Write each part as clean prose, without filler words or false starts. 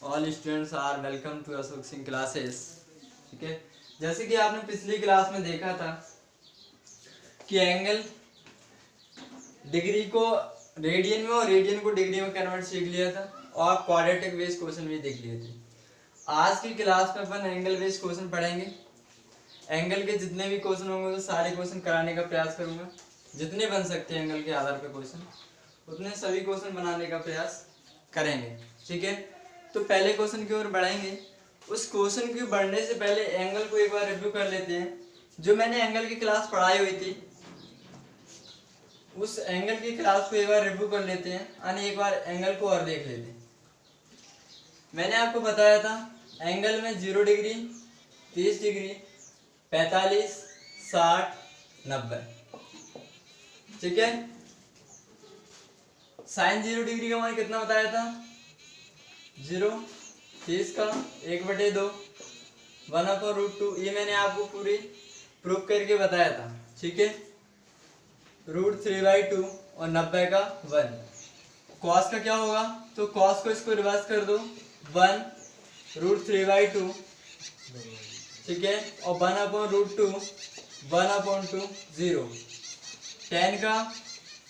All students are welcome to Ashok Singh classes. ठीक है, जैसे कि आपने पिछली क्लास में देखा था कि एंगल डिग्री को रेडियन में और रेडियन को डिग्री में कन्वर्ट सीख लिया था और क्वाड्रेटिक बेस्ड क्वेश्चन भी देख लिए थे। आज की क्लास में अपन एंगल बेस्ड क्वेश्चन पढ़ेंगे। एंगल के जितने भी क्वेश्चन होंगे तो सारे क्वेश्चन कराने का प्रयास करूंगा, जितने बन सकते हैं एंगल के आधार पर क्वेश्चन उतने सभी क्वेश्चन बनाने का प्रयास करेंगे। ठीक है, तो पहले क्वेश्चन की ओर बढ़ेंगे। उस क्वेश्चन की बढ़ने से पहले एंगल को एक बार रिव्यू कर लेते हैं। जो मैंने एंगल की क्लास पढ़ाई हुई थी उस एंगल की क्लास को एक बार रिव्यू कर लेते हैं, यानी एक बार एंगल को और देख लेते हैं। मैंने आपको बताया था एंगल में 0 डिग्री, 30 डिग्री, 45, 60, 90। ठीक है, साइन 0 डिग्री का मान कितना बताया था? 0, 30 का 1/2, 1/√2। ये मैंने आपको पूरी प्रूफ करके बताया था। ठीक है, √3/2 और 90 का 1। कॉस का क्या होगा? तो कॉस को इसको रिवर्स कर दो, 1√3/2। ठीक है, और 1/√2, 1/2, 0। tan का,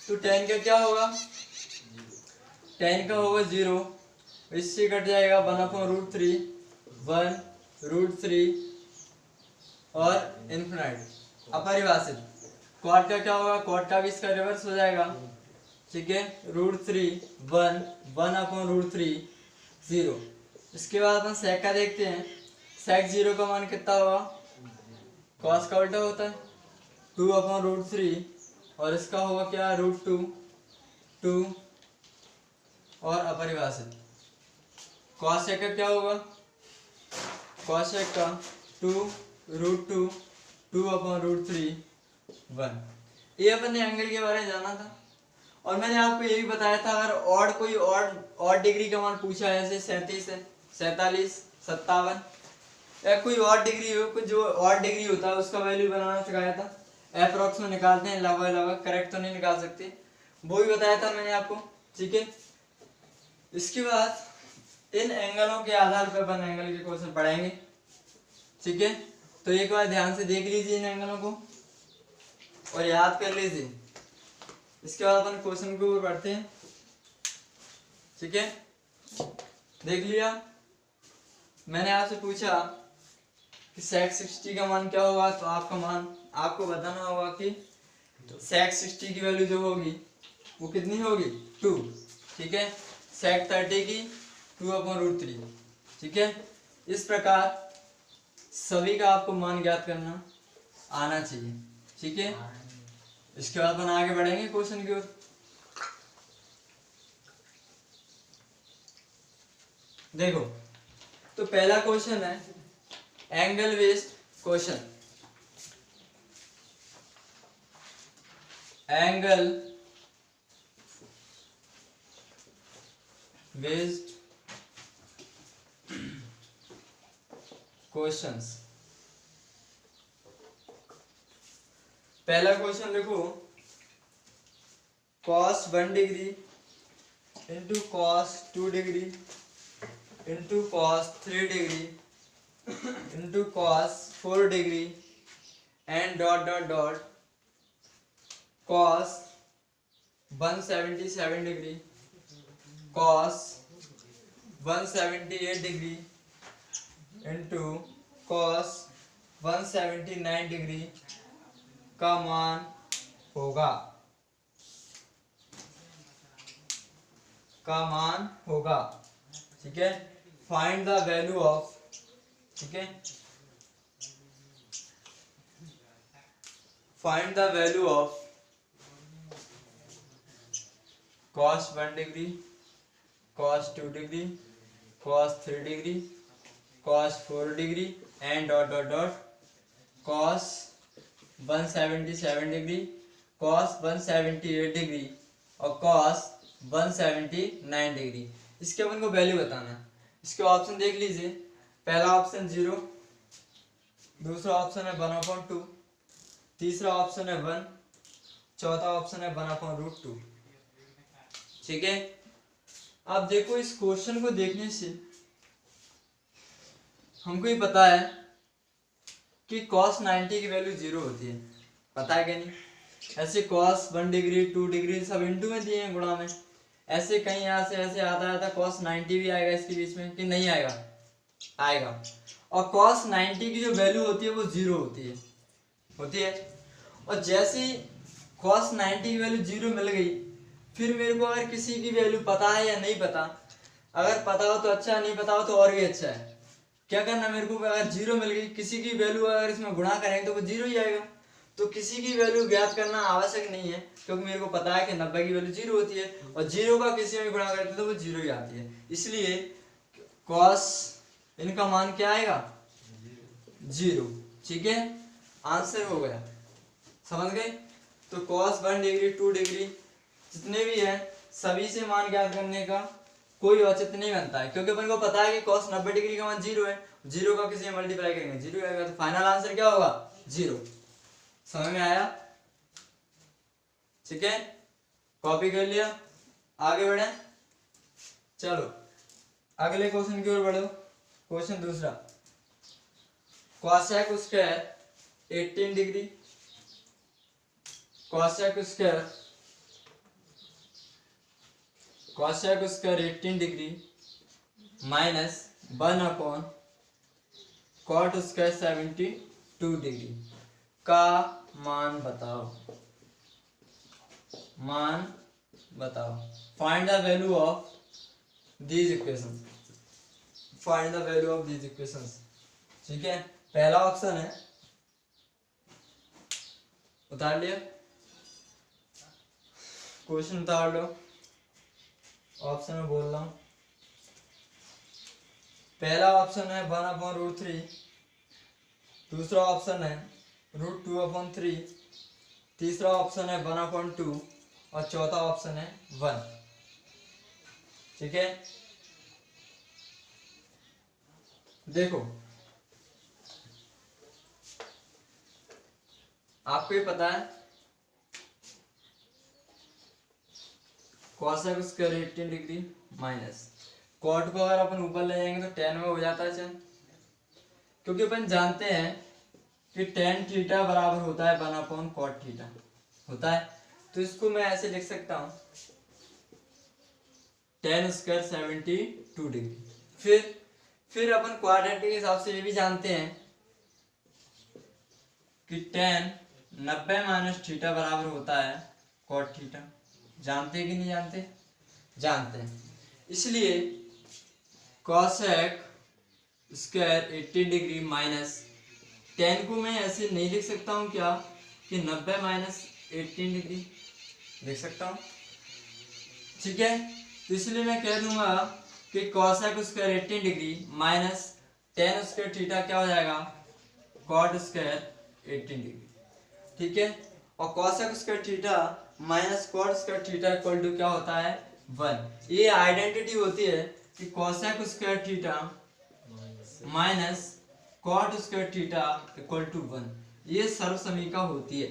तो tan का क्या होगा? tan का होगा 0, इससे कट जाएगा 1/√3, 1√3 और इन्फिनाइट अपरिभाषित। क्वाड का क्या होगा? क्वाड का भी इसका रिवर्स हो जाएगा। ठीक है, √3, 1, 1/√3, 0। इसके बाद अपन sec का देखते हैं। sec 0 का मान कितना होगा? cos का उल्टा होता है, 2/√3 और इसका होगा क्या? √2, 2 और अपरिभाषित। cos sec का क्या होगा? cos sec का 2√2, 2/√3, 1। ये अपन ने एंगल के बारे में जाना था। और मैंने आपको ये भी बताया था अगर और कोई और डिग्री का मान पूछा है, जैसे 37 है, 47, 57 या कोई और डिग्री हो, कुछ जो और डिग्री होता है उसका वैल्यू बनाना सिखाया था। अप्रॉक्स में निकालते हैं, लगभग करेक्ट तो नहीं निकाल सकते, वो भी बताया था मैंने आपको। ठीक है, इसके बाद इन एंगलों के आधार पर अपन एंगल के क्वेश्चन पढ़ेंगे। ठीक है, तो एक बार ध्यान से देख लीजिए इन एंगलों को और याद कर लीजिए। इसके बाद अपन क्वेश्चन के ऊपर बढ़ते हैं। ठीक है, देख लिया। मैंने आपसे पूछा कि sec 60 का मान क्या होगा, तो आपका मान आपको बताना होगा कि sec 60 की वैल्यू जो होगी वो कितनी होगी? 2। ठीक है, sec 30 की 2/√3। ठीक है, इस प्रकार सभी का आपको मान ज्ञात करना आना चाहिए। ठीक है, इसके बाद अपन आगे बढ़ेंगे क्वेश्चन की ओर। देखो, तो पहला क्वेश्चन है angle based question. Angle based questions. पहला क्वेश्चन लिखो, cos 1 degree into cos 2 degree into cos 3 degree into cos 4 degree and dot dot dot cos 177 degree, cos 178 degree into cos 179 degree का मान होगा, ठीक है। फाइंड द वैल्यू ऑफ, ठीक है, find the value of cos 1 degree, cos 2 degree, cos 3 degree, cos 4 degree and dot dot dot cos 177 degree, cos 178 degree और cos 179 degree. इसके अपन को वैल्यू बताना है। इसके ऑप्शन देख लीजिए। पहला ऑप्शन 0, दूसरा ऑप्शन है 1/2, तीसरा ऑप्शन है 1, चौथा ऑप्शन है 1/√2। ठीक है, अब देखो इस क्वेश्चन को देखने से हमको ही पता है कि cos 90 की वैल्यू 0 होती है, पता है क्या नहीं? ऐसे cos 1 डिग्री 2 डिग्री सब इनटू में दिए हैं गुणा में, ऐसे कहीं यहाँ से ऐसे आता आता cos 90 भी आएगा इसके बीच में कि नहीं आएगा? आएगा। और cos 90 की जो वैल्यू होती है वो 0 होती है। और जैसे ही cos 90 की वैल्यू 0 मिल गई, फिर मेरे को अगर किसी की वैल्यू पता है या नहीं पता, अगर पता हो तो अच्छा, नहीं पता हो तो और भी अच्छा है। क्या करना मेरे को, अगर 0 मिल गई, किसी की वैल्यू अगर इसमें गुणा करेंगे तो वो 0 ही आएगा। तो किसी की वैल्यू ज्ञात करना आवश्यक नहीं है, क्योंकि मेरे को पता है कि 90 की वैल्यू 0 होती है, और 0 का किसी में गुणा करते तो वो 0 ही आती है। इसलिए cos इनका मान क्या आएगा? 0। ठीक है, आंसर हो गया, समझ गए? तो cos 1 डिग्री 2 डिग्री जितने भी है सभी से मान ज्ञात करने का कोई औचित्य नहीं बनता है, क्योंकि अपन को पता है कि cos 90 डिग्री का मान 0 है, 0 का किसी में मल्टीप्लाई करेंगे 0 आएगा, तो फाइनल आंसर क्या होगा? 0। समझ में आया? ठीक है, कॉपी कर लिया, आगे बढ़े। चलो अगले क्वेश्चन की ओर बढ़ो। क्वेश्चन दूसरा, cosec square 18 degree, cosec square 18 degree minus 1 upon cot square 72 degree का मान बताओ। Find the value of these equations. ठीक है, पहला ऑप्शन है, उतार लिया क्वेश्चन, उतार लो, ऑप्शन में बोल रहा हूं। पहला ऑप्शन है 1/√3, दूसरा ऑप्शन है √2/3, तीसरा ऑप्शन है 1/2 और चौथा ऑप्शन है 1। ठीक है, देखो आपको ये पता है cosec square 18 degree minus cot को अगर अपन ऊपर ले जाएंगे तो tan में हो जाता है चल, क्योंकि अपन जानते हैं कि tan थीटा बराबर होता है 1/cot थीटा होता है। तो इसको मैं ऐसे लिख सकता हूं tan स्क्वायर 72 डिग्री। फिर अपन क्वाड्रेटिक के हिसाब से ये भी जानते हैं कि tan 90 माइनस थीटा बराबर होता है cot थीटा। जानते हैं कि नहीं जानते? जानते हैं। इसलिए cosec square 18 degree minus tan को मैं ऐसे नहीं लिख सकता हूँ क्या कि 90 माइनस 18 डिग्री लिख सकता हूँ। ठीक है, तो इसलिए मैं कह दूंगा कि cosec square 18 degree minus tan square theta क्या हो जाएगा? cot square 18 degree. ठीक है, और cosec square theta minus cot square theta equal to क्या होता है? 1। ये आइडेंटिटी होती है कि cosec square theta minus cot square theta equal to 1, ये सर्वसमीका होती है।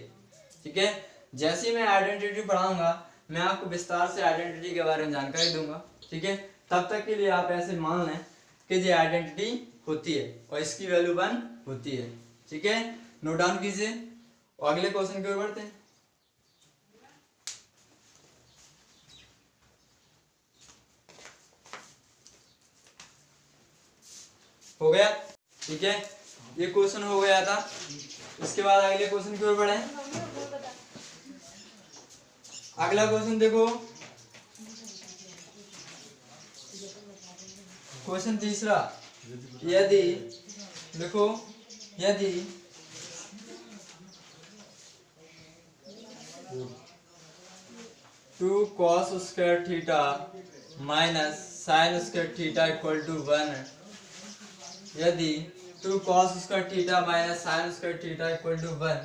ठीक है, जैसे ही मैं आइडेंटिटी पढ़ाऊंगा मैं आपको विस्तार से आइडेंटिटी के बारे में जानकारी दूंगा। ठीक है, तब तक के लिए आप ऐसे मान लें कि ये आइडेंटिटी होती है और इसकी वैल्यू 1 होती है। ठीक है, नोट डाउन कीजिए और अगले क्वेश्चन की ओर बढ़ते हैं। हो गया? ठीक है, ये क्वेश्चन हो गया था। इसके बाद अगले क्वेश्चन की ओर बढ़े। अगला क्वेश्चन देखो, क्वेश्चन तीसरा, यदि देखो यदि 2 cos square theta minus sin square theta equal to 1, यदि 2 cos square theta minus sin square theta equal to 1,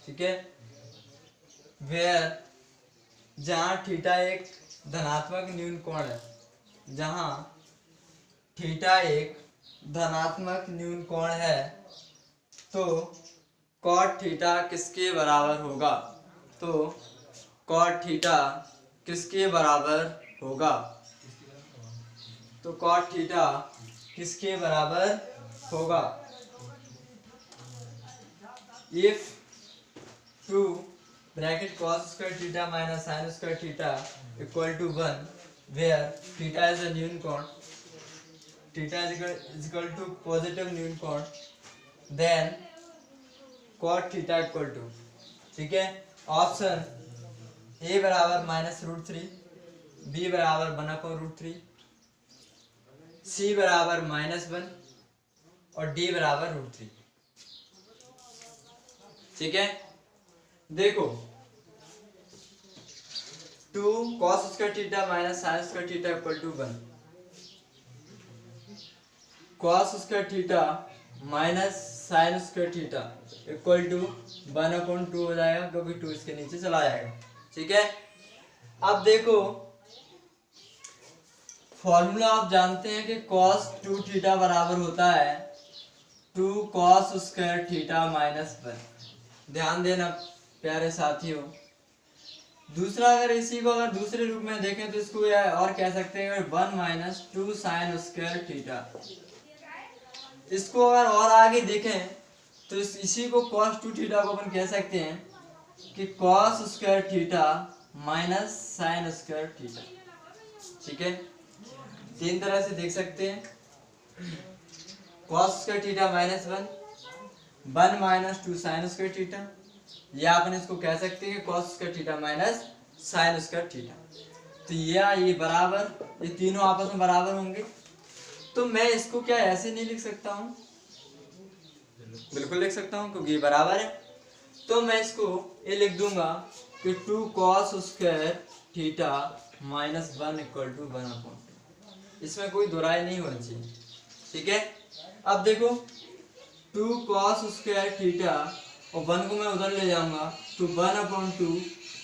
ठीक है, वेयर जहाँ थीटा एक धनात्मक न्यून कोण है, जहाँ थीटा एक धनात्मक न्यून कोण है, तो cot थीटा किसके बराबर होगा? तो cot थीटा किसके बराबर होगा? तो cot थीटा किसके बराबर होगा if 2 bracket cos square theta minus sin square theta equal to 1 where theta is a न्यून theta is equal to positive न्यून कोण then cot theta equal to, ठीक है, ऑप्शन ए बराबर -√3, बी बराबर 1/√3, सी बराबर -1 और डी बराबर √3। ठीक है, देखो 2 cos square theta minus sin square theta equal to 1, cos square theta minus sin square theta equal to 1/2 हो जाएगा क्योंकि 2 इसके नीचे चला जाएगा। ठीक है, अब देखो फॉर्मूला आप जानते हैं कि cos 2 थीटा बराबर होता है 2 cos स्क्वायर थीटा माइनस 1। ध्यान देना प्यारे साथियों। दूसरा अगर इसी को अगर दूसरे रूप में देखें तो इसको और कह सकते हैं 1 माइनस 2 साइन स्क्वायर थीटा। इसको अगर और आगे देखें तो इसी को cos 2 थीटा को अपन कह सकते हैं कि cos square theta minus sine square theta. ठीक है, तीन तरह से देख सकते हैं, cos square theta minus 1 minus 2 sine square theta, या अपन इसको कह सकते हैं cos square theta minus sine square theta. तो ये बराबर, ये तीनों आपस में बराबर होंगे। तो मैं इसको क्या ऐसे नहीं लिख सकता हूँ? बिल्कुल लिख सकता हूँ क्योंकि ये बराबर है। तो मैं इसको ये लिख दूंगा कि 2 cos square theta minus 1 equal to 1/2। इसमें कोई दोहराई नहीं होनी चाहिए। ठीक है, अब देखो 2 cos स्क्वायर थीटा और 1 को मैं उधर ले जाऊंगा तो 1/2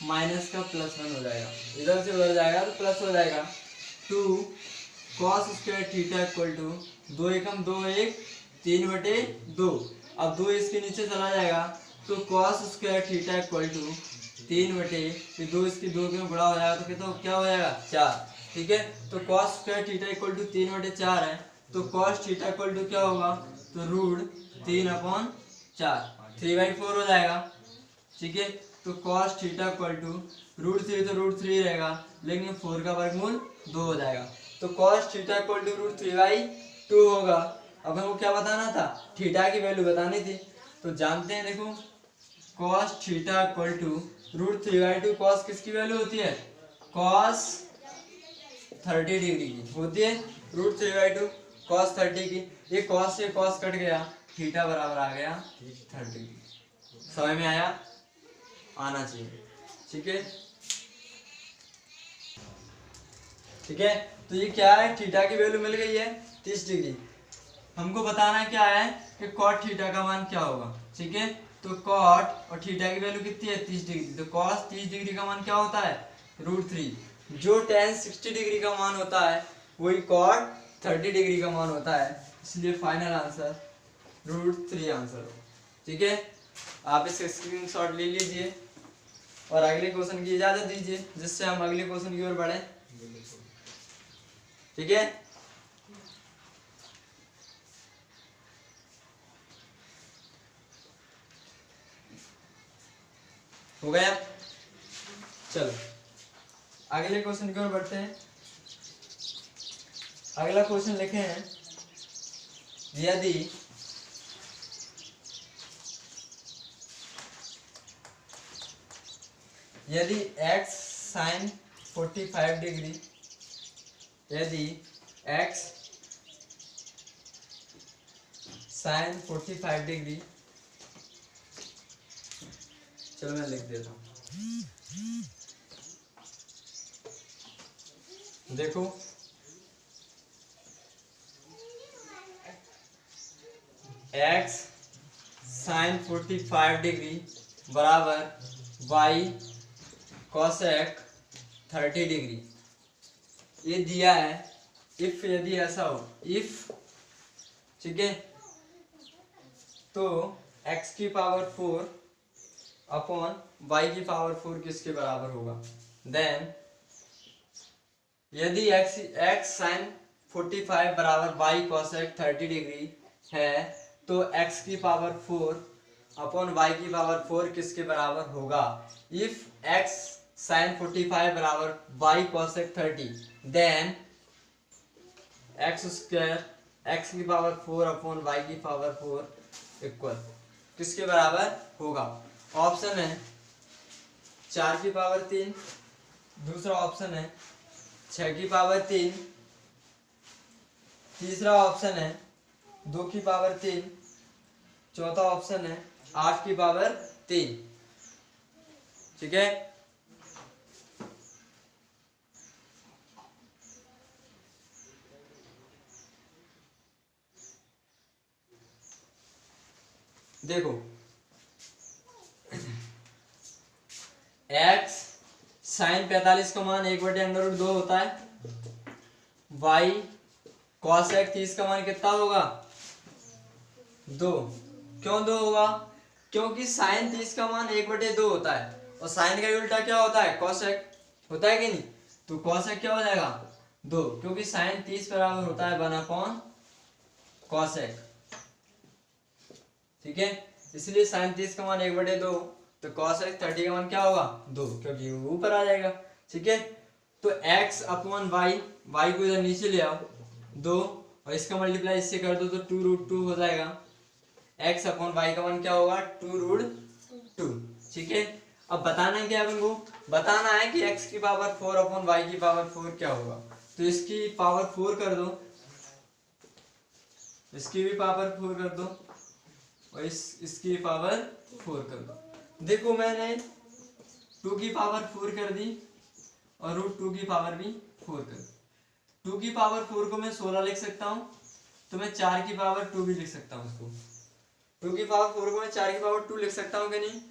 माइनस का +1 हो जाएगा, इधर से उधर जाएगा तो प्लस हो जाएगा। 2 cos square theta equal to 2 एकम 2 1 3/2। अब 2 इसके नीचे चला जाएगा तो cos square theta equal to 3/2 इसकी 2 के बड़ा हो जाएगा तो क्या हो जाएगा 4। ठीक है, तो cos square theta equal to 3/4 है तो cos थीटा इक्वल टू क्या होगा तो √3/4 3/4 हो जाएगा। ठीक है, तो cos थीटा इक्वल टू √3 तो √3 रहेगा लेकिन 4 का वर्गमूल 2 हो जाएगा तो cos थीटा इक्वल टू √3/2 होगा। अब हमको क्या बताना था? थीटा की वैल्यू बतानी थी। तो जानते हैं, देखो cos theta equal to √3/2 cos किसकी वैल्यू होती है? cos 30 डिग्री की होती है √3/2 cos 30 की। ये cos से cos कट गया, थीटा बराबर आ गया 30। समझ में आया? आना चाहिए। ठीक है, ठीक है, तो ये क्या है? थीटा की वैल्यू मिल गई है 30 डिग्री। हमको बताना क्या है कि cot थीटा का मान क्या होगा। ठीक है, तो cot और थीटा की वैल्यू कितनी है 30 डिग्री, तो cos 30 डिग्री का मान क्या होता है √3। जो tan 60 डिग्री का मान होता है वही cot 30 डिग्री का मान होता है, इसलिए फाइनल आंसर √3 आंसर हो। ठीक है, आप इसका स्क्रीनशॉट ले लीजिए और अगले क्वेश्चन की इजाजत दीजिए जिससे हम अगले क्वेश्चन की ओर बढ़े। ठीक है, हो गया? चलो अगले क्वेश्चन की ओर बढ़ते हैं। अगला क्वेश्चन लिखे हैं, यदि x sin 45 डिग्री, यदि x sin 45 डिग्री, चलो मैं लिख देता हूँ। देखो x sin 45 डिग्री बराबर y cosec 30 डिग्री, ये दिया है। इफ यदि ऐसा हो, इफ, ठीक है, तो x की पावर 4 अपॉन y की पावर 4 किसके बराबर होगा? देन यदि x sin 45 बराबर y cosec 30 डिग्री, है तो x की पावर 4 अपॉन y की पावर 4 किसके बराबर होगा? इफ x sin 45 बराबर y cosec 30 then x square x की पावर 4 अपॉन y की पावर 4 इक्वल किसके बराबर होगा? ऑप्शन है 4 की पावर 3, दूसरा ऑप्शन है 6 की पावर 3, तीसरा ऑप्शन है 2 की पावर 3, चौथा ऑप्शन है 8 की पावर 3। ठीक है, देखो x साइन 45 का मान 1/√2 होता है, y cosec 30 का मान कितना होगा? 2। क्यों 2 होगा? क्योंकि साइन 30 का मान 1/2 होता है और साइन का उल्टा क्या होता है? cosec होता है कि नहीं? तो cosec क्या हो जाएगा? 2, क्योंकि साइन 30 बराबर होता है 1/cosec। ठीक है, इसलिए साइन 30 का मान 1/2 तो cosec 30 का मान क्या होगा? 2, क्योंकि वो ऊपर आ जाएगा। ठीक है, तो x अपॉन y को इधर नीचे ले आओ 2 और इसका मल्टीप्लाई इससे कर दो तो 2√2 हो जाएगा। x अपॉन y का मान क्या होगा? 2√2। ठीक है, अब बताना है क्या अपन को? बताना है कि x की पावर 4 अपॉन y की पावर 4 क्या होगा। तो इसकी पावर 4 कर दो, इसकी भी पावर 4 कर दो और इसकी पावर 4 कर दो। देखो मैंने 2 की पावर 4 कर दी और √2 की पावर भी 4 कर दी। 2 की पावर 4 को मैं 16 लिख सकता हूँ, तो मैं 4 की पावर 2 भी लिख सकता हूँ उसको। 2 की पावर 4 को मैं 4 की पावर 2 लिख सकता हूँ कि नहीं?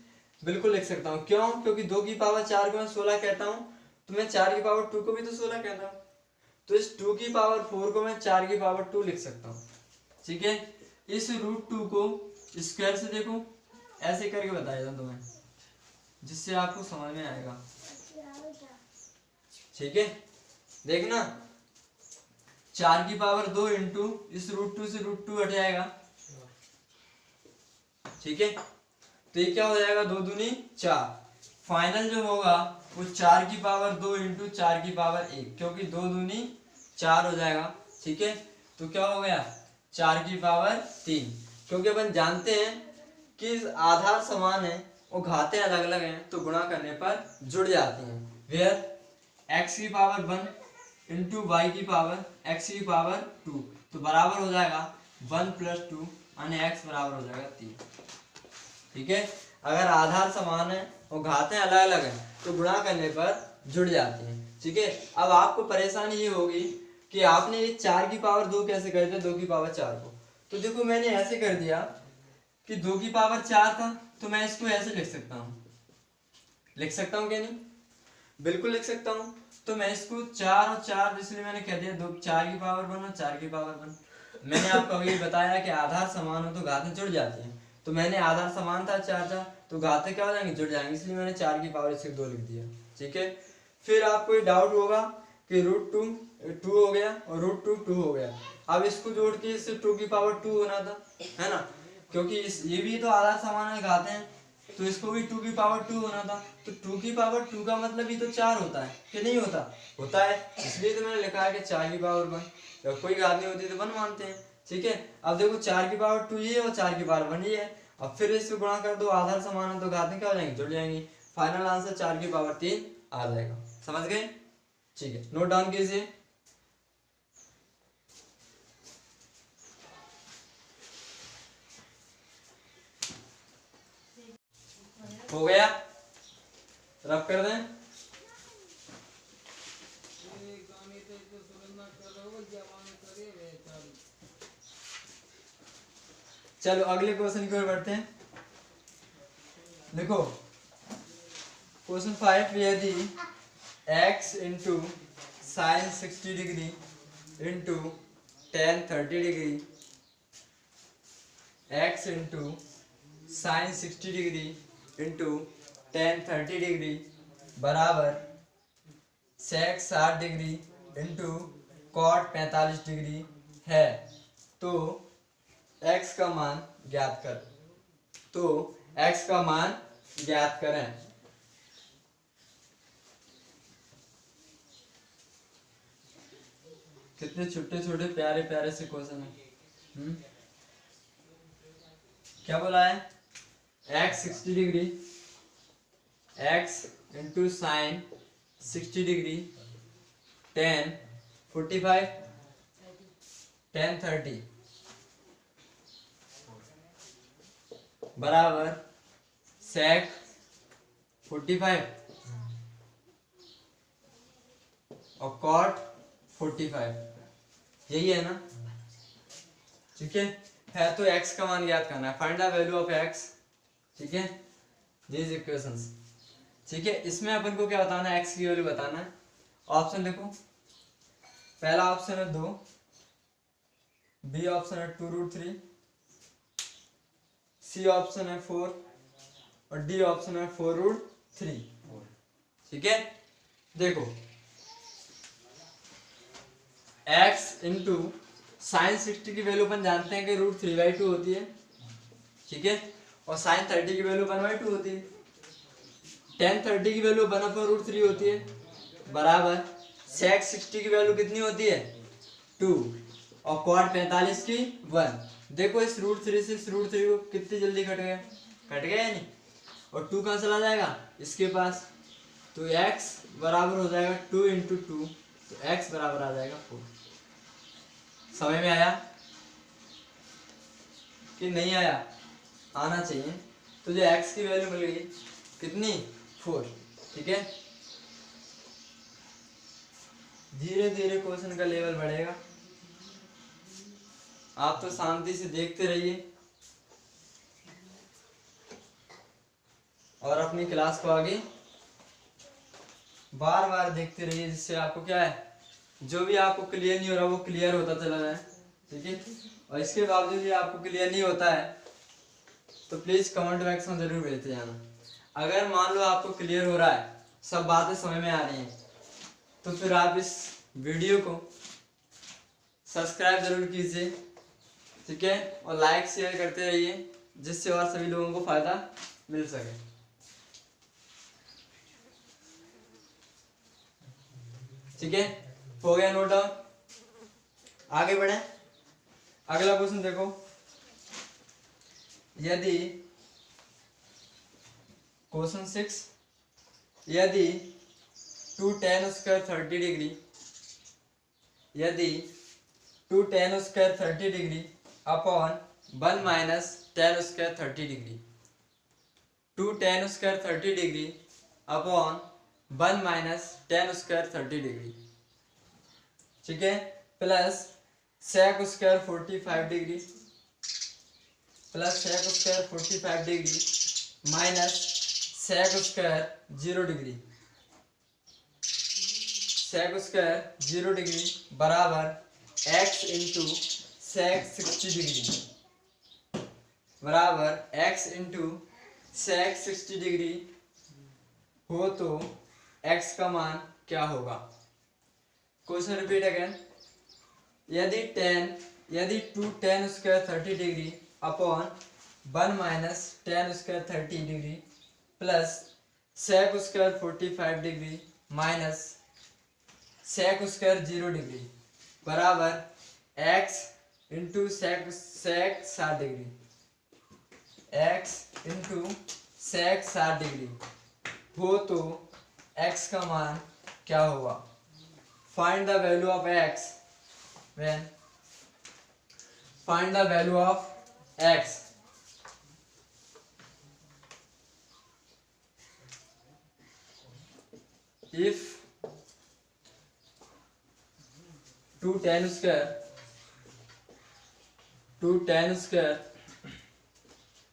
बिल्कुल लिख सकता हूँ। क्यों? क्योंकि 2 की पावर 4 को मैं 16 कहता हूँ तो मैं 4 की पावर 2 को भी तो 16 कहता हूँ। तो इस 2 की पावर 4 को मैं 4 की पावर 2 लिख सकता हूँ। ठीक है, इस √2 को स्क्वायर से देखो ऐसे करके बताया था तुम्हें, जिससे आपको समझ में आएगा। ठीक है, देखना 4 की पावर 2 इंटू इस √2 से √2 हट जाएगा। ठीक है, तो ये क्या हो जाएगा? 2 दूनी 4। फाइनल जो होगा वो 4 की पावर 2 इंटू 4 की पावर 1, क्योंकि 2 दूनी 4 हो जाएगा। ठीक है, तो क्या हो गया? 4 की पावर 3, क्योंकि अपन जानते हैं कि आधार समान है और घातें अलग अलग हैं तो गुणा करने पर जुड़ जाती हैं। वेयर x की पावर 1 इंटू वाई की पावर x की पावर 2 तो बराबर हो जाएगा 1 + 2 यानी x बराबर हो जाएगा 3। ठीक है, अगर आधार समान है और घातें अलग अलग हैं तो गुणा करने पर जुड़ जाती हैं। ठीक है, अब आपको परेशानी ये होगी कि आपने ये 4 की पावर 2 कैसे कर दिया 2 की पावर 4 को। तो देखो मैंने ऐसे कर दिया कि 2 की पावर 4 था तो मैं इसको ऐसे लिख सकता हूँ। लिख सकता हूँ क्या नहीं? बिल्कुल लिख सकता हूँ। तो मैं इसको 4 और 4 इसलिए मैंने कह दिया 2 4 की पावर 1 और 4 की पावर 1। मैंने आपको अभी बताया कि आधार समान हो तो घातें जुड़ जाती हैं। तो मैंने आधार समान था 4 था तो घातें क्या हो जाएंगी? जुड़ जाएंगी, इसलिए मैंने 4 की पावर इसके 2 लिख दिया। ठीक है, फिर आपको ये डाउट होगा कि √2 2 हो गया और √2 2 हो गया। अब इसको जोड़ के इससे 2 की पावर 2 होना था, है ना? क्योंकि ये भी तो आधार समान है घाते हैं तो इसको भी 2 की पावर 2 होना था। तो 2 की पावर 2 का मतलब ही तो 4 होता है कि नहीं होता? होता है, इसलिए तो मैंने लिखा है कि 4 की पावर 1। जब कोई घात नहीं होती तो 1 मानते हैं। ठीक है, अब देखो 4 की पावर 2 ये और 4 की पावर 1 ये है। अब फिर इससे गुणा कर दो, आधार समान है तो घातें क्या हो जाएंगी? जुड़ जाएंगी। फाइनल आंसर 4 की पावर 3 आ जाएगा। समझ गए? ठीक है, नोट डाउन कीजिए। हो गया? रब कर दें। चलो अगले क्वेश्चन की ओर बढ़ते हैं। देखो क्वेश्चन 5, यदि x into sine 60 degree into ten 30 degree x into sine 60 degree into ten 30 degree बराबर सेक 60 डिग्री इंटू कॉट 45 डिग्री है तो x का मान ज्ञात कर। तो x का मान ज्ञात करें। कितने छोटे छोटे प्यारे प्यारे से क्वेश्चन है। क्या बोला है, x 60 degree, x into sine 60 degree, tan 45, tan 30 बराबर sec 45 और cot 45। यही है ना, ठीक है तो x का मान ज्ञात करना है, find the value of x, ठीक है, दीज इक्वेशंस, ठीक है। इसमें अपन को क्या बताना है, x की वैल्यू बताना है। ऑप्शन देखो, पहला ऑप्शन है 2, बी ऑप्शन है 2√3, सी ऑप्शन है 4 और डी ऑप्शन है 4√3, ठीक है। देखो x इंटू साइन 60 की वैल्यू अपन जानते हैं कि √3/2 होती है, ठीक है, और साइन 30 की वैल्यू 1/2 होती है, tan 30 की वैल्यू 1/√3 होती है, बराबर sec 60 की वैल्यू कितनी होती है 2 और cot 45 की 1। देखो इस √3 से इस √3 को कितनी जल्दी कट गया या नहीं, और 2 कहाँ चला जाएगा इसके पास, तो x बराबर हो जाएगा 2 इंटू 2, तो x बराबर आ जाएगा 4। समझ में आया कि नहीं आया, आना चाहिए। तो जो x की वैल्यू मिल गई कितनी 4, ठीक है। धीरे धीरे क्वेश्चन का लेवल बढ़ेगा, आप तो शांति से देखते रहिए और अपनी क्लास को आगे बार बार देखते रहिए, जिससे आपको क्या है, जो भी आपको क्लियर नहीं हो रहा वो क्लियर होता चला जाए, ठीक है। और इसके बावजूद भी आपको क्लियर नहीं होता है तो प्लीज कमेंट बॉक्स में जरूर भेजते जाना। अगर मान लो आपको क्लियर हो रहा है, सब बातें समझ में आ रही हैं, तो फिर आप इस वीडियो को सब्सक्राइब जरूर कीजिए, ठीक है, और लाइक शेयर करते रहिए, जिससे और सभी लोगों को फायदा मिल सके, ठीक है। हो गया नोट डाउन, आगे बढ़े। अगला क्वेश्चन देखो, यदि क्वेश्चन 6, यदि 2 tan स्क्वायर 30 डिग्री, यदि 2 tan square 30 degree upon 1 minus tan square 30 degree, 2 tan square 30 degree upon 1 minus tan square 30 degree, ठीक है, plus sec square 45 degree, plus sec square 45 degree minus sec square 0 degree, sec square 0 degree बराबर x into sec 60 degree, बराबर x into sec 60 degree हो तो x का मान क्या होगा। क्वेश्चन रिपीट अगेन, यदि 2 tan square 30 degree upon 1 minus tan square 30 degree plus sec square 45 degree minus sec square 0 degree बराबर x into sec 60 degree, x into sec 60 degree हो तो x का मान क्या होगा। Find the value of x when find the value of x if 2 tan square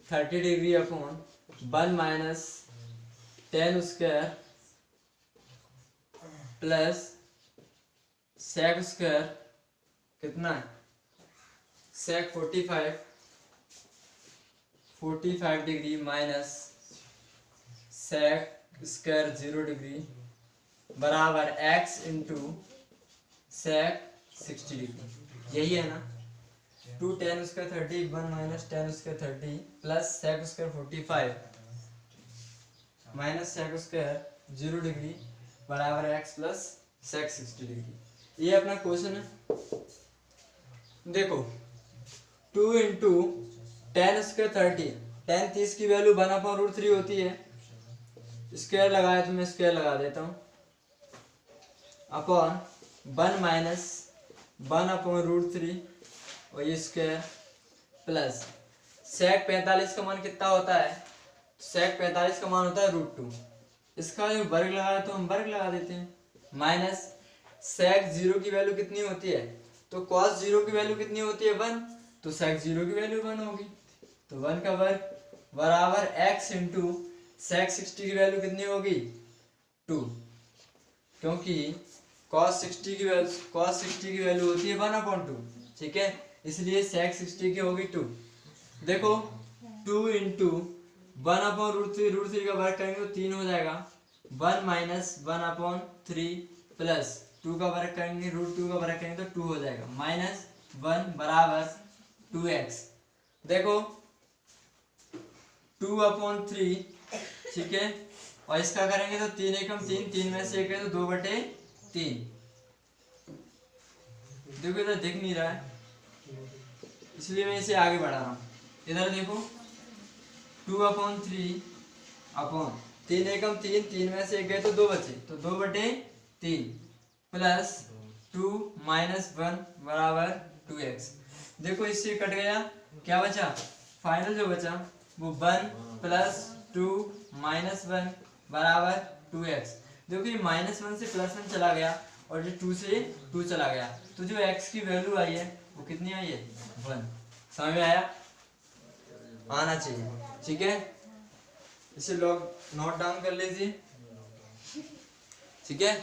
30 degree upon 1 minus tan square plus sec square कितना है sec 45 degree minus sec square 0 degree बराबर x into sec 60 degree, यही है ना। 2 tan square 30 1 minus tan square 30 plus sec square 45 minus sec square 0 degree बराबर x plus sec 60 degree. ये अपना question है। देखो 2 इंटू टेन स्क्वायर 30, टेन 30 की वैल्यू 1/√3 होती है। स्क्वायर लगाया तो मैं स्क्वायर लगा देता हूँ अपॉन 1 माइनस 1/√3 और ये स्क्वायर प्लस sec 45 का मान कितना होता है? sec 45 का मान होता है √2। इसका जो वर्ग लगाया तो हम वर्ग लगा देते हैं माइनस sec 0 की वैल्यू कितनी होती है? तो cos 0 की वैल्यू कितनी होती है? 1। तो sec 0 की वैल्यू 1 होगी, तो 1 का वर्ग बराबर x इंटू sec 60 की वैल्यू कितनी होगी? 2, क्योंकि cos 60 की वैल्यू होती है 1/2। ठीक है, इसलिए sec 60 की होगी 2। देखो 2 इंटू 1/√3 का वर्ग करेंगे तो 3 हो जाएगा। 1 माइनस 1/3 प्लस 2 का वर्ग करेंगे √2 का वर्ग करेंगे तो 2 हो जाएगा माइनस 1 बराबर 2x। देखो 2/3, ठीक है, और इसका करेंगे तो 3 एकम 3, 3 में से 1 है तो 2/3। देखो इधर दिख नहीं रहा है इसलिए मैं इसे आगे बढ़ा रहा हूँ। इधर देखो 2/3 अपॉन 3 एकम 3, 3 में से 1 गए तो 2 बचे, तो 2/3 प्लस 2 माइनस 1 बराबर 2x। देखो इससे कट गया, क्या बचा? फाइनल जो बचा वो 1 प्लस 2 माइनस 1 बराबर 2x। देखो ये -1 से +1 चला गया और ये 2 से 2 चला गया, तो जो x की वैल्यू आई है वो कितनी आई है? 1। समझ में आया? आना चाहिए। ठीक है, इसे लॉग नोट डाउन कर लीजिए। ठीक है,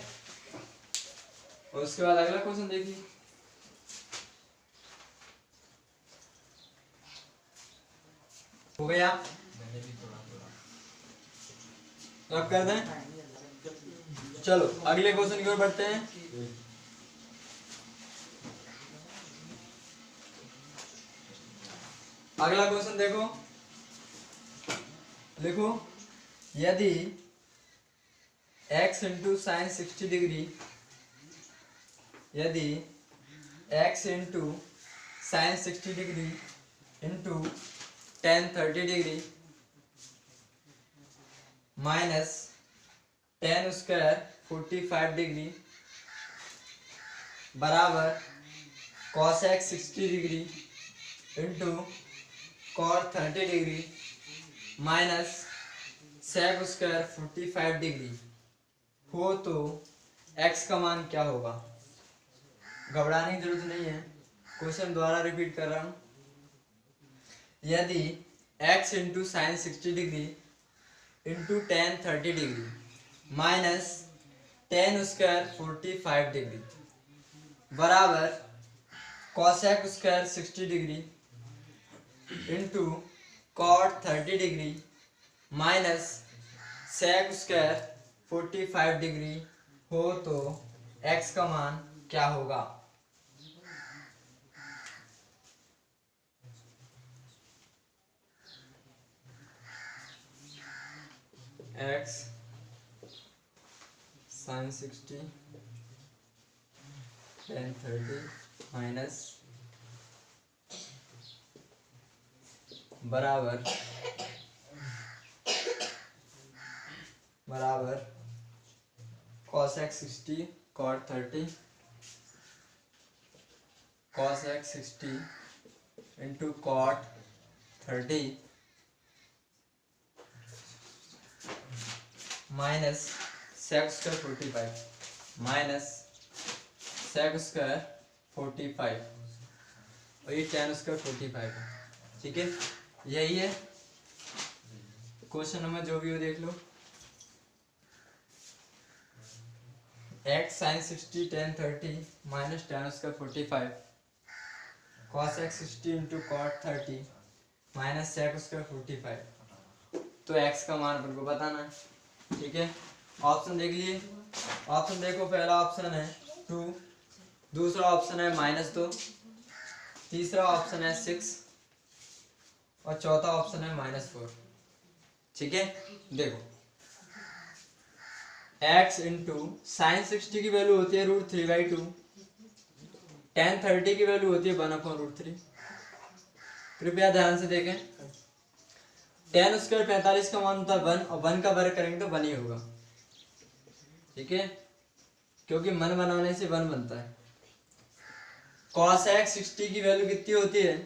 और उसके बाद अगला क्वेश्चन देखिए। हो गया? अब कर दें? चलो अगले क्वेश्चन की ओर बढ़ते हैं। अगला क्वेश्चन देखो, लिखो यदि x इंटू साइन 60 डिग्री, यदि x into sine 60 degree into ten 30 degree minus ten square 45 degree बराबर cos x 60 degree into cot 30 degree minus sec square 45 degree हो तो x का मान क्या होगा? घबराने की जरूरत नहीं है, क्वेश्चन दोबारा रिपीट कर रहा हूं। यदि x into sine 60 degree into ten 30 degree minus ten square 45 degree बराबर cosec square 60 degree into cot 30 degree minus sec square 45 degree हो तो x का मान क्या होगा? x sin 60 tan 30 माइनस बराबर cosec 60 cot 30 cosec 60 into cot 30 minus sec square 45 minus sec square 45 और ये tan स्क्वायर 45 है। ठीक है, यही है क्वेश्चन नंबर, जो भी हो देख लो। x sin 60 tan 30 minus tan square 45 cos x 60 into cot 30 minus sec square 45, तो x का मान अपन को बताना है। ठीक है, ऑप्शन देख लिए। ऑप्शन देखो, पहला ऑप्शन है 2, दूसरा ऑप्शन है -2, तीसरा ऑप्शन है 6 और चौथा ऑप्शन है -4। ठीक है, देखो x इंटू साइन 60 की वैल्यू होती है √3/2, tan 30 की वैल्यू होती है 1/√3। कृपया ध्यान से देखें, tan स्क्वायर 45 का मान होता है 1 और 1 का वर्ग करेंगे तो 1 ही होगा। ठीक है, क्योंकि मन बनाने से 1 बनता है। cos x 60 की वैल्यू कितनी होती है,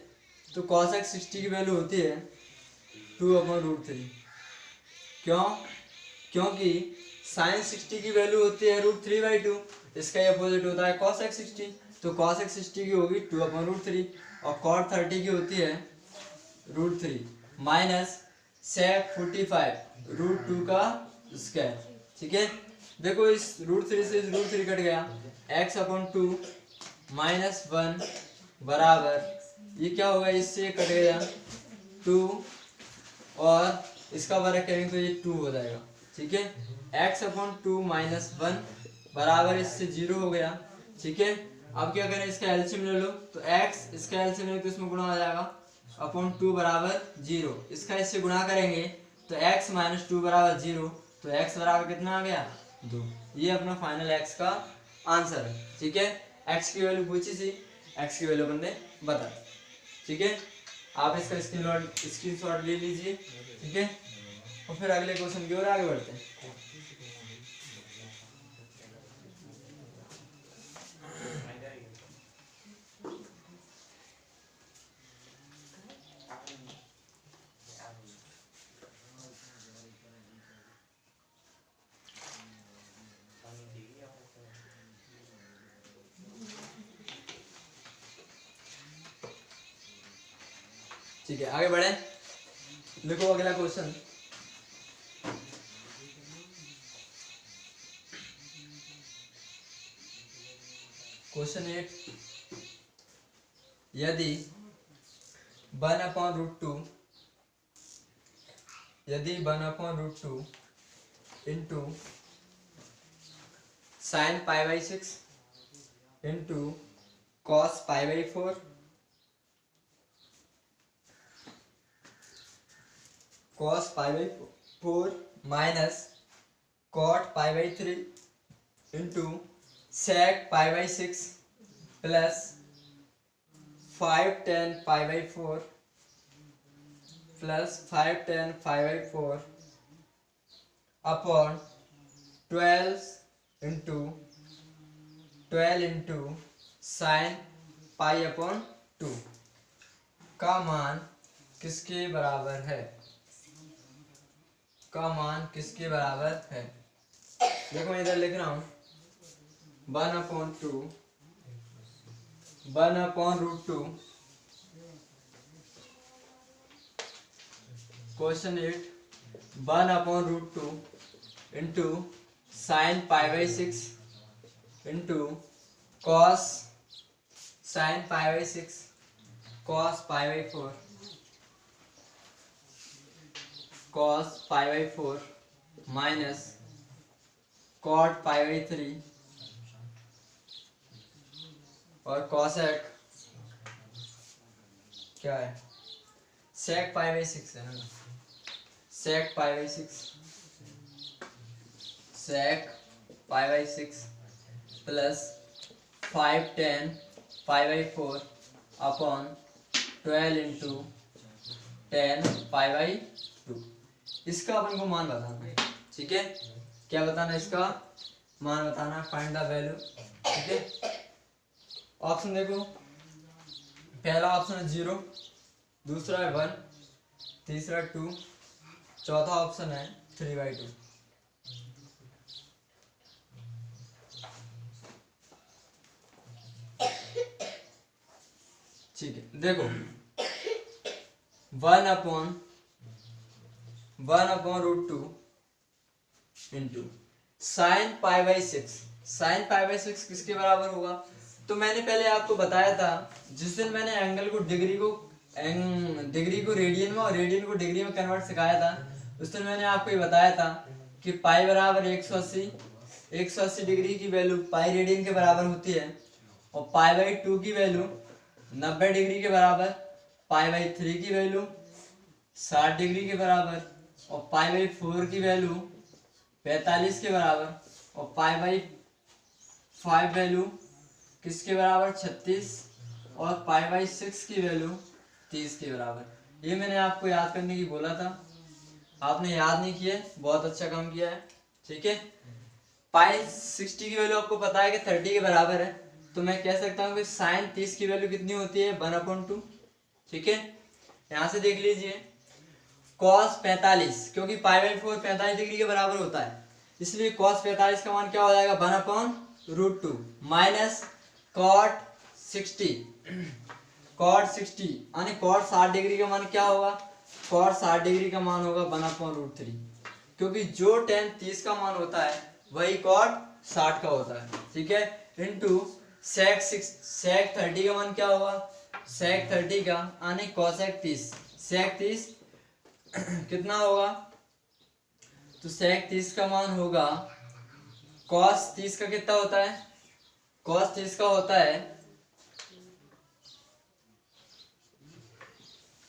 तो cos x 60 की वैल्यू होती है 2/√3। क्यों? क्योंकि साइन 60 की वैल्यू होती है √3/2, इसका अपोजिट होता है cos x 60, तो cos x 60 की होगी 2/√3 और cot 30 की होती है √3 माइनस sec 45 √2 का स्क्वायर। ठीक है, देखो इस √3 से इस √3 कट गया, x/2 -1 बराबर ये क्या होगा, इससे कट गया 2 और इसका वर्ग करेंगे तो ये 2 हो जाएगा। ठीक है, x/2 -1 बराबर इससे 0 हो गया। ठीक है, अब क्या करें, इसका एलसीएम ले लो, तो x इसका एलसीएम ले तो इसमें गुणा हो जाएगा (2 बराबर 0), इसका इससे गुणा करेंगे तो x - 2 बराबर 0, तो x बराबर कितना आ गया 2। ये अपना फाइनल x का आंसर है। ठीक है, x की वैल्यू पूछी थी, x की वैल्यू हमने बता। ठीक है, आप इसका स्क्रीनशॉट ले लीजिए। ठीक है, और फिर अगले क्वेश्चन की ओर आगे बढ़ते हैं। ठीक है, आगे बढ़े। देखो अगला क्वेश्चन, क्वेश्चन 8, यदि 1/√2 into sine π/6 into cos π/4 cos π/4 minus cot π/3 into sec π/6 plus 5 tan π/4 plus 5 tan π/4 upon 12 into sine π/2 का मान किसके बराबर है, का मान किसके बराबर है। देखो मैं इधर लिख रहा हूं 1/2 question 8 1/2 into sine π/6 into cos sine π/6 cos π/4 cos π/4 minus cot π/3 और cosec क्या है sec π/6 है ना, sec π/6 plus 5 tan π/4 upon 12 into tan π/2। इसका अपन को मान बताना है। ठीक है, क्या बताना, इसका मान बताना, फाइंड द वैल्यू। ठीक है, ऑप्शन देखो, पहला ऑप्शन है 0, दूसरा है 1, तीसरा 2, चौथा ऑप्शन है 3/2। ठीक है, देखो 1/√2 इंटू साइन π/6, साइन π/6 किसके बराबर होगा, तो मैंने पहले आपको बताया था, जिस दिन मैंने एंगल को डिग्री को रेडियन में और रेडियन को डिग्री में कन्वर्ट सिखाया था, उस दिन मैंने आपको ये बताया था कि पाई बराबर 180 डिग्री की वैल्यू पाई रेडियन के बराबर होती है और π/2 की वैल्यू 90 डिग्री के बराबर, पाई बाई 3 की वैल्यू 60 डिग्री के बराबर, और पाई बाई 4 की वैल्यू 45 के बराबर, और पाई बाई 5 वैल्यू किसके बराबर 36, और पाई बाई 6 की वैल्यू 30 के बराबर। ये मैंने आपको याद करने की बोला था, आपने याद नहीं किया, बहुत अच्छा काम किया है। ठीक है, पाई 60 की वैल्यू आपको पता है कि 30 के बराबर है, तो मैं कह सकता हूँ कि साइन 30 की वैल्यू कितनी होती है 1/2। ठीक है, यहाँ से देख लीजिए cos 45, क्योंकि पाई बाई 4 45 डिग्री के बराबर होता है, इसलिए cos 45 का मान क्या हो जाएगा 1/√2 माइनस cot 60, cot 60 यानी cot 60 डिग्री का मान क्या होगा, cot 60 डिग्री का मान होगा 1/√3, क्योंकि जो tan 30 का मान होता है वही cot 60 का होता है। ठीक है, इनटू sec 30 का मान क्या होगा, sec 30 का यानी cosec 30, sec 30 कितना होगा, तो sec 30 का मान होगा cos 30 का कितना होता है, cos 30 का होता है,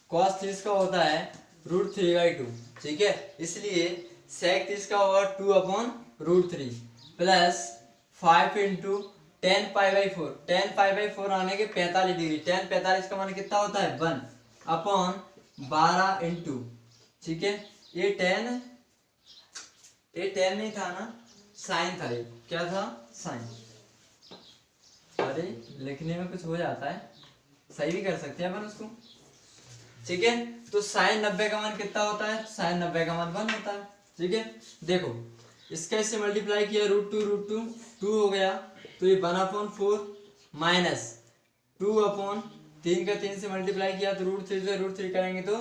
cos 30 का होता है √3/2। ठीक है, इसलिए sec 30 का होगा 2/√3 plus 5 into 10 pi by 4, 10 pi by 4 आने के 45 डिग्री, 10 45 का मान कितना होता है 1/12 इंटू, ठीक है, ये 10 नहीं था ना, साइन था, ये क्या था साइन, अरे लिखने में कुछ हो जाता है, सही भी कर सकते हैं अपन उसको। ठीक है, तो साइन 90 का मान कितना होता है, साइन 90 का मान 1 होता है। ठीक है, देखो इसका इससे मल्टीप्लाई किया √2 2 हो गया, तो ये 1/4 माइनस 2/3 का 3 से मल्टीप्लाई किया तो √3 से √3 करेंगे तो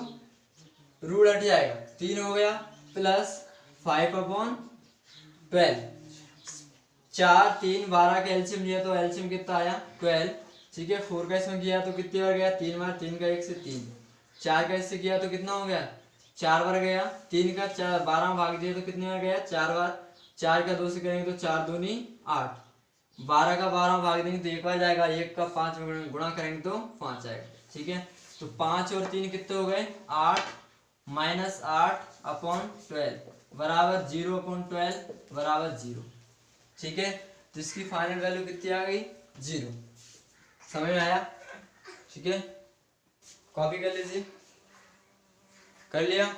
रूट हट जाएगा, 3 हो गया, प्लस 5/12, 4 3 12 का एलसीएम लिया तो एलसीएम कितना आया 12। ठीक है, 4 का इसमें किया तो कितनी बार गया 3 बार, 3 का 1 से 3, 4 का इससे किया तो कितना हो गया 4 बार गया, 3 का 12 में भाग दिया तो कितनी बार गया 4 बार, 4 का 2 से करेंगे तो 4 दूनी 8, 12 का 12 में भाग देंगे तो 1 बार जाएगा, 1 का 5 में गुणा करेंगे तो 5 आएगा। ठीक है, तो 5 और 3 कितने हो गए 8 माइनस 8/12 बराबर 0/12 बराबर 0। ठीक है, तो इसकी फाइनल वैल्यू कितनी आ गई 0। समझ में आया। ठीक है, कॉपी कर लीजिए, कर लिया,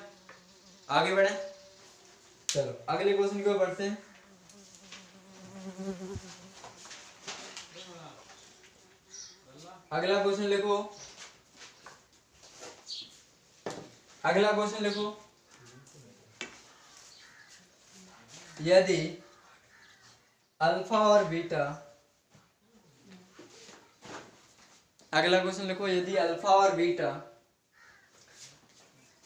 आगे बढ़े, चलो अगले क्वेश्चन की ओर बढ़ते हैं। अगला क्वेश्चन लिखो, अगला क्वेश्चन लिखो, यदि अल्फा और बीटा, अगला क्वेश्चन लिखो, यदि अल्फा और बीटा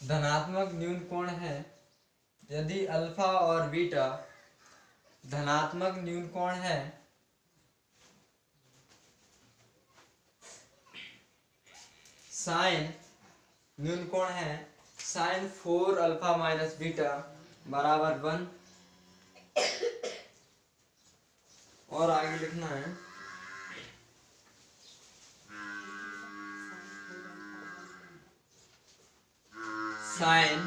धनात्मक न्यून कोण है, यदि अल्फा और बीटा धनात्मक न्यून कोण है, साइन न्यून कोण है, साइन 4 अल्फा माइनस बीटा बराबर 1, और आगे लिखना है sine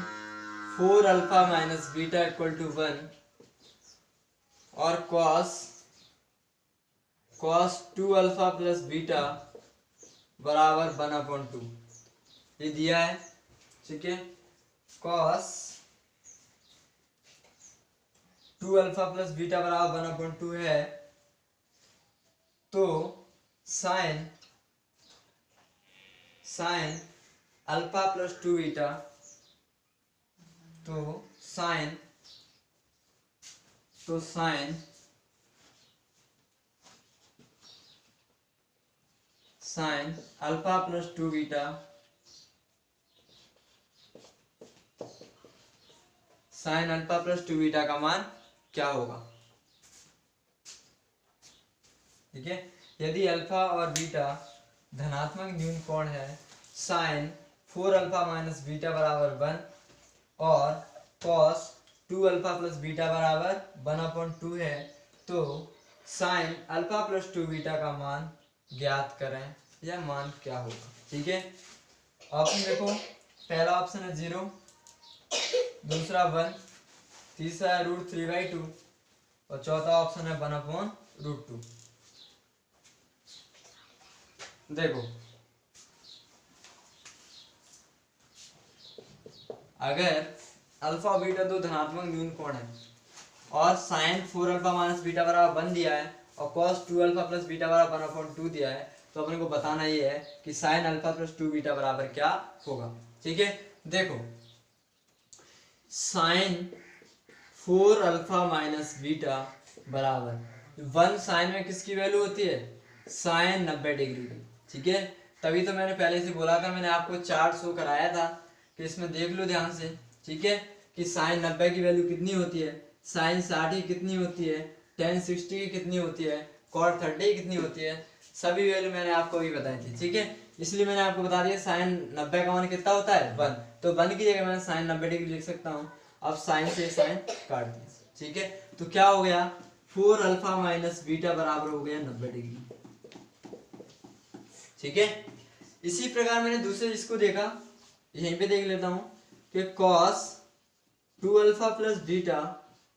4 alpha minus beta equal to 1, और cos 2 अल्फा प्लस बीटा बराबर 1/2, ये दिया है। ठीक है, cos 2 अल्फा प्लस बीटा बराबर 1/2 है, तो साइन अल्फा प्लस 2 बीटा, तो sine alpha plus 2 beta sine alpha plus 2 beta का मान क्या होगा। ठीक है, यदि अल्फा और बीटा धनात्मक न्यून कोण है, साइन 4 अल्फा माइनस बीटा बराबर 1, और cos 2 अल्फा प्लस बीटा बराबर 1/2 है, तो साइन अल्फा प्लस 2 बीटा का मान ज्ञात करें। या मान क्या होगा। ठीक है, ऑप्शन देखो, पहला ऑप्शन है 0, दूसरा 1, तीसरा है √3/2 और चौथा ऑप्शन है 1/√2। देखो अगर अल्फा बीटा दो धनात्मक न्यून कोण है और साइन 4α माइनस बीटा बराबर 1 दिया है और cos 2α प्लस बीटा बराबर 1/2 दिया है, तो अपने को बताना ये है कि साइन अल्फा प्लस 2 बीटा बराबर क्या होगा। ठीक है, देखो साइन 4α माइनस बीटा बराबर 1 साइन में किसकी वैल्यू होती है, साइन 90 डिग्री की। ठीक है, तभी तो मैंने पहले से बोला था, मैंने आपको चार्ट शो कराया था कि इसमें देख लो ध्यान से। ठीक है, कि साइन 90 की वैल्यू कितनी होती है, साइन 60 की कितनी होती है, टेन 60 की कितनी होती है, कॉट 30 की कितनी होती है, सभी वैल्यू मैंने आपको अभी बताई थी। ठीक है, इसलिए मैंने आपको बता दिया साइन 90 का मान कितना होता है 1, तो 1 की जगह मैं साइन 90 डिग्री लिख सकता हूँ। अब साइन से साइन काट दिया। ठीक है, तो क्या हो गया, 4α माइनस बीटा बराबर हो गया 90 डिग्री। ठीक है, इसी प्रकार मैंने दूसरे इसको देखा, यहीं पे देख लेता हूं कि cos 2α प्लस बीटा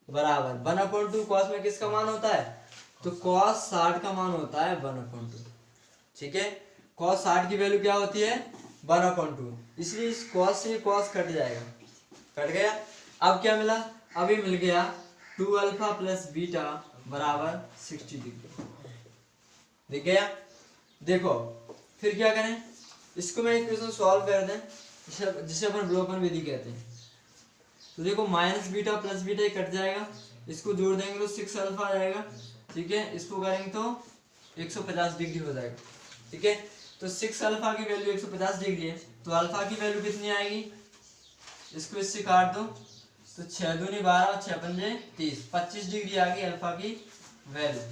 बराबर 1/2। cos में किसका मान होता है, तो cos 60 का मान होता है 1/2। ठीक है, cos 60 की वैल्यू क्या होती है 1/2, इसलिए इस cos से cos कट जाएगा, कट गया। अब क्या मिला, अभी मिल गया 2α प्लस बीटा बराबर 60 डिग्री, दिख गया। देखो फिर क्या करें, इसको मैं इक्वेशन सॉल्व कर दें, जिसे अपन विलोपन विधि कहते हैं। तो देखो माइनस बीटा प्लस बीटा ही कट जाएगा, इसको जोड़ देंगे तो 6α आ जाएगा। ठीक है, इसको करेंगे तो 150 डिग्री हो जाएगा। ठीक है, तो 6α की वैल्यू 150 डिग्री है, तो अल्फा की वैल्यू कितनी आएगी, इसको इससे काट दो तो 6 दूनी 12 और 6 पंजे 30, 25 डिग्री आ गई अल्फा की वैल्यू।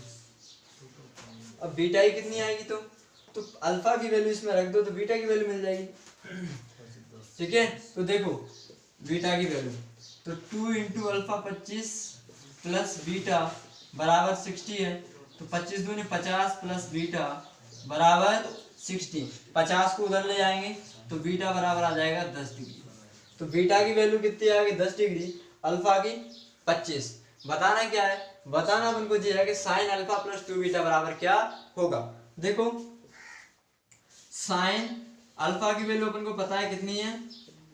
अब बीटा की कितनी आएगी, तो अल्फा की वैल्यू इसमें रख दो तो बीटा की वैल्यू मिल जाएगी। ठीक है, तो देखो बीटा की वैल्यू, तो 2 इंटू अल्फा 25 प्लस बीटा बराबर 60 है, तो 25 दूनी 50 प्लस बीटा बराबर 60, 50 को उधर ले जाएंगे तो बीटा बराबर आ जाएगा 10 डिग्री। तो बीटा की वैल्यू कितनी आ गई 10 डिग्री, अल्फा की 25। बताना क्या है, बताना अपन को ये है कि साइन अल्फा प्लस 2 बीटा बराबर क्या होगा। देखो साइन अल्फा की वैल्यू अपन को पता है कितनी है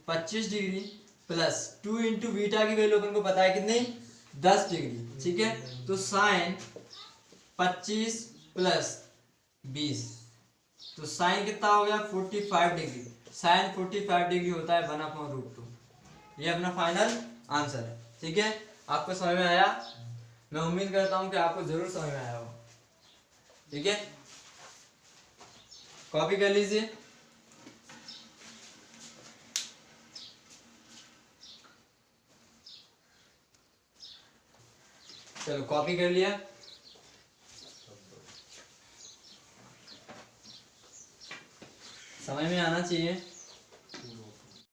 25 डिग्री प्लस 2 इंटू बीटा की वैल्यू अपन को पता है कितनी 10 डिग्री। ठीक है, तो साइन 25 प्लस 20, तो साइन कितना हो गया 45 डिग्री। साइन 45 डिग्री होता है 1/√2। ये अपना फाइनल आंसर है। ठीक है, आपको समझ में आया, मैं उम्मीद करता हूं कि आपको जरूर समझ में आया हो। ठीक है, कॉपी कर लीजिए। चलो कॉपी कर लिया, समझ में आना चाहिए।